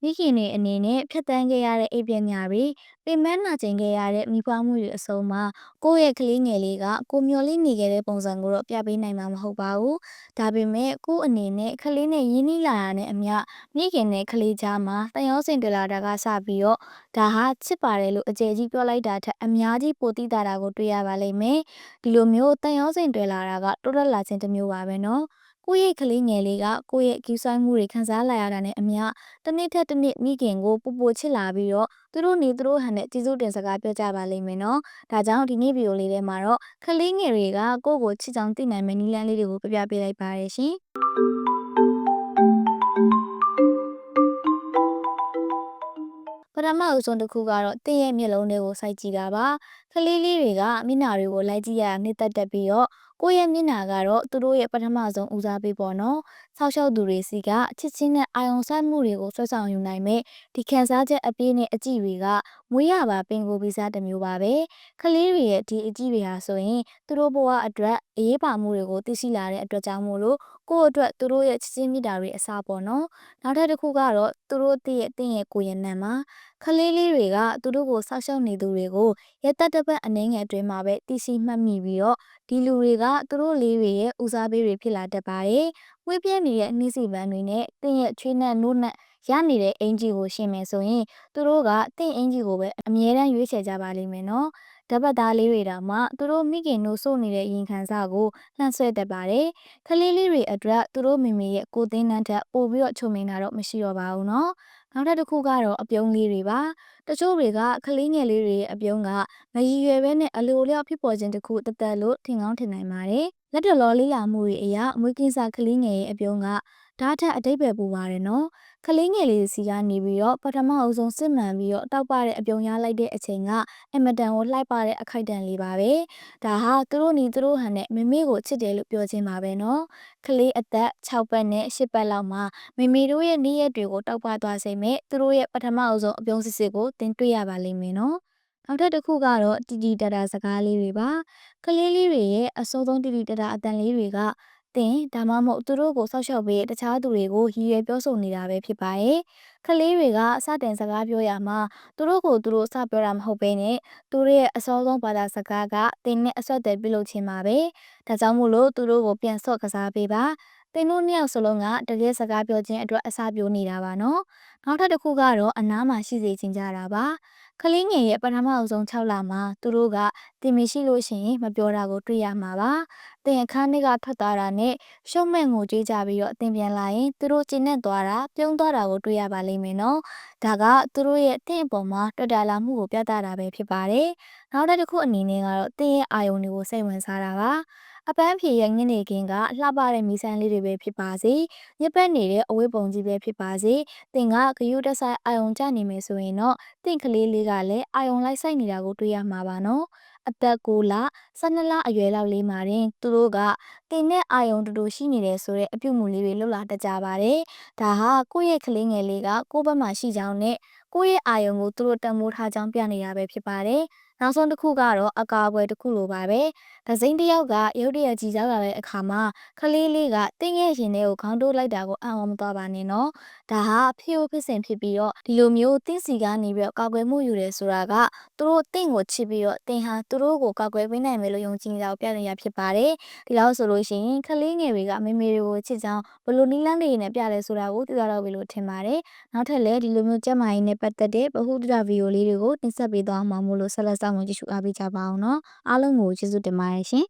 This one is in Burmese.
မိခင်တွေအနေနဲ့ဖြတ်တန်းခဲ့ရတဲ့အိပ်ပညာတွေပင်ပန်းနာကျင်ခဲ့ရတဲ့မိဘမှုတွေအစုံမှာကိုယ့်ရဲ့ကလေးငယ်လေးကကိုမျော်လင့်နေခဲ့တဲ့ပုံစံကိုတော့ပြပေးနိုင်မှာမဟုတ်ပါဘူး။ဒါပေမဲ့ကိုယ့်အနေနဲ့ကလေးနဲ့ရင်းနှီးလာတာနဲ့အမျှမိခင်နဲ့ကလေးကြားမှာတန်ရောစင်တလာတာကစပြီးတော့ဒါဟာချစ်ပါတယ်လို့အကျယ်ကြီးပြောလိုက်တာထက်အများကြီးပိုတိတာတာကိုတွေ့ရပါလိမ့်မယ်။ဒီလိုမျိုးတန်ရောစင်တွေ့လာတာကတိုးတက်လာခြင်းတစ်မျိုးပါပဲနော်။ကိုယ့်ရဲ့ကလေးငယ်လေးကကိုယ့်ရဲ့ကြီးစွာမှုတွေခံစားလာရတာနဲ့အမျှတစ်နေ့ထက်တစ်နေ့မိခင်ကိုပူပူချစ်လာပြီးတော့သူတို့နေသူတို့ဟန်နဲ့ကျေးဇူးတင်စကားပြောကြပါလိမ့်မယ်နော်။ဒါကြောင့်ဒီနေ့ဗီဒီယိုလေးထဲမှာတော့ကလေးငယ်တွေကကိုယ့်ကိုချစ်ချောင်သိနိုင်မယ့်နည်းလမ်းလေးတွေကိုပြပြပေးလိုက်ပါရရှင်။ပထမအဆုံးတစ်ခုကတော့တင့်ရဲ့မျက်လုံးတွေကိုစိုက်ကြည့်တာပါ။ကလေးလေးတွေကမျက်နှာတွေကိုလိုက်ကြည့်ရတာနှစ်သက်တက်ပြီးတော့ကိုယ့်ရဲ့မျက်နှာကတော့သူတို့ရဲ့ပထမဆုံးဦးစားပေးပေါ့နော်။ဆောက်ရှောက်သူတွေစီကချစ်ချင်းနဲ့အာယုံစိုက်မှုတွေကိုဆွဲဆောင်ယူနိုင်မဲ့ဒီခံစားချက်အပြည့်နဲ့အကြည့်တွေကမွေးရပါပင်ကိုယ်ပြီးစားတစ်မျိုးပါပဲ။ကလေးတွေရဲ့ဒီအကြည့်တွေဟာဆိုရင်သူတို့ဘဝအတွက်အရေးပါမှုတွေကိုသိရှိလာတဲ့အတွက်ကြောင့်မို့လို့ကိုယ့်အတွက်သူတို့ရဲ့ချစ်ချင်းမြတ်တာတွေအစားပေါ့နော်။နောက်ထပ်တစ်ခုကတော့သူတို့တင့်ရဲ့ကိုယ်ရဲ့နံမှာခလေးလေးတွေကသူတို့ကိုဆောက်ရှောက်နေသူတွေကိုရက်သက်တစ်ပတ်အနှဲငယ်အတွင်းမှာပဲသိရှိမှတ်မိပြီးတော့ဒီလူတွေကသူတို့လေးတွေရဲ့ဦးစားပေးတွေဖြစ်လာတတ်ပါတယ်။ဝေးပြဲနေတဲ့နှီးစီပန်းတွေနဲ့တင့်ရဲ့ချွေးနဲ့နို့နဲ့ရနေတဲ့အင်ဂျီကိုရှင်းမယ်ဆိုရင်သူတို့ကတင့်အင်ဂျီကိုပဲအမြဲတမ်းရွေးချယ်ကြပါလိမ့်မယ်နော်။တပတ်သားလေးတွေတောင်မှသူတို့မိခင်တို့စို့နေတဲ့ရင်ခံစားကိုလှမ်းဆွဲတတ်ပါတယ်။ခလေးလေးတွေအတွက်သူတို့မိမိရဲ့ကိုယ်သင်းနှန်းထက်ပို့ပြီးတော့ချုံမိန်တာတော့မရှိတော့ပါဘူးနော်။နောက်ထပ်တစ်ခုကတော့အပြုံးလေးတွေပါတချို့တွေကကလေးငယ်လေးတွေရဲ့အပြုံးကမရည်ရွယ်ပဲနဲ့အလိုအလျောက်ဖြစ်ပေါ်ခြင်းတစ်ခုတသက်လို့ထင်ကောင်းထင်နိုင်ပါတယ်လက်တော်လောလေးလာမှုတွေအရာမွေးကင်းစားကလေးငယ်ရဲ့အပြုံးကဓာတ်ထက်အတိတ်ပဲပူပါတယ်နော်ကလေးငယ်လေးစီကနေပြီးတော့ပထမအဆုံးစစ်မှန်ပြီးတော့တောက်ပတဲ့အပြုံးရလိုက်တဲ့အချိန်ကအမတန်ကိုလှိုက်ပါတဲ့အခိုက်အတန့်လေးပါပဲဒါဟာသူတို့နီသူတို့ဟန်နဲ့မမေကိုချစ်တယ်လို့ပြောခြင်းပါပဲနော်ကလေးအသက်6ပတ်နဲ့10ပတ်လောက်မှာမိမိတို့ရဲ့နေ့ရက်တွေကိုတောက်ပသွားစေမဲ့သူတို့ရဲ့ပထမအဆုံးအပြုံးစစ်စစ်ကိုတင်တွေ့ရပါလိမ့်မယ်နော်နောက်ထပ်တစ်ခုကတော့တီတီတတာစကားလေးတွေပါကလေးလေးတွေရဲ့အစိုးဆုံးတီတီတတာအတန်လေးတွေကတင်ဒါမှမဟုတ်သူတို့ကိုဆောက်ရှောက်ပေးတခြားသူတွေကိုရည်ရွယ်ပြောဆိုနေတာပဲဖြစ်ပါရဲ့ကလေးတွေကစတင်စကားပြောရမှာသူတို့ကိုသူတို့စပြောတာမဟုတ်ဘဲနဲ့သူတို့ရဲ့အစောဆုံးဘာသာစကားကတင်နဲ့အဆက်အသွယ်ပြုလုပ်ခြင်းပါပဲဒါကြောင့်မို့လို့သူတို့ကိုပြန်ဆော့ကစားပေးပါတင်တို့နှစ်ယောက်စလုံးကတကယ်စကားပြောခြင်းအတွက်အစာပြိုးနေတာပါနော်နောက်ထပ်တစ်ခုကတော့အနားမှာရှိစေချင်ကြတာပါကလေးငယ်ရဲ့ပထမအဆုံး6လမှာသူတို့ကတင်မရှိလို့ရှိရင်မပြောတာကိုတွေ့ရမှာပါတင်အခန်းထဲကထွက်သွားတာနဲ့ရှုံးမဲ့ငိုကြွေးကြပြီးတော့တင်ပြန်လာရင်သူတို့ကျဉ်နဲ့သွားတာပြုံးသွားတာကိုတွေ့ရပါလိမ့်မယ်နော်ဒါကသူတို့ရဲ့တင့်အပေါ်မှာတွေ့တာလာမှုကိုပြသတာပဲဖြစ်ပါတယ်နောက်တစ်ခုအနေနဲ့ကတော့တင်ရဲ့အာယုံတွေကိုစိတ်ဝင်စားတာပါအပန်းဖြေရဲ့ညနေခင်းကလှပတဲ့မီးစမ်းလေးတွေပဲဖြစ်ပါစေညစ်ပတ်နေတဲ့အဝတ်ပုံကြီးပဲဖြစ်ပါစေတင်ကဂယုတက်ဆိုင်အာယုံကျနေမယ်ဆိုရင်တော့တင့်ကလေးလေးကလည်းအာယုံလိုက်ဆိုင်နေတာကိုတွေ့ရမှာပါနော်အသက်9လ12လအရွယ်လောက်လေးမှာတင်သူတို့ကတင်နဲ့အာယုံတူတူရှိနေတယ်ဆိုတဲ့အပြုတ်မှုလေးတွေလှုပ်လာတတ်ကြပါတယ်ဒါဟာကိုယ့်ရဲ့ကလေးငယ်လေးကကိုယ့်ဘက်မှာရှိကြောင်းနဲ့ကိုယ့်ရဲ့အာယုံကိုသူတို့တန်ဖိုးထားကြောင်းပြနေတာပဲဖြစ်ပါတယ်နောက်ဆုံးတစ်ခုကတော့အကာအကွယ်တစ်ခုလိုပါပဲဒဇိန်တယောက်ကရုတ်တရက်ကြီးစားလာတဲ့အခါမှာကလေးလေးကတင်းရဲ့ရင်ထဲကိုခေါင်းတိုးလိုက်တာကိုအံ့ဩမသွားပါနဲ့နော်ဒါဟာဖြစ်ဖြစ်စဉ်ဖြစ်ပြီးတော့ဒီလိုမျိုးတင်းစီကနေပြီးတော့ကာကွယ်မှုယူတယ်ဆိုတာကသူတို့တင့်ကိုချစ်ပြီးတော့တင်ဟာသူတို့ကိုကာကွယ်ပေးနိုင်မယ်လို့ယုံကြည်နေတာကိုပြနေရဖြစ်ပါတယ်ဒီလောက်ဆိုလို့ရှိရင်ကလေးငယ်တွေကမေမေတွေကိုချစ်ကြောင်းဘလို့နီးလန်းတွေနဲ့ပြလဲဆိုတာကိုသိသွားတော့ပြီလို့ထင်ပါတယ်နောက်ထပ်လည်းဒီလိုမျိုးကျမကြီးနဲ့ပတ်သက်တဲ့ဗဟုသုတဗီဒီယိုလေးတွေကိုတင်ဆက်ပေးသွားမှာမို့လို့ဆက်လက်စောင့်မျှော်ကြည့်ရှုအားပေးကြပါအောင်နော်အားလုံးကိုကျေးဇူးတင်ပါတယ်ရှင်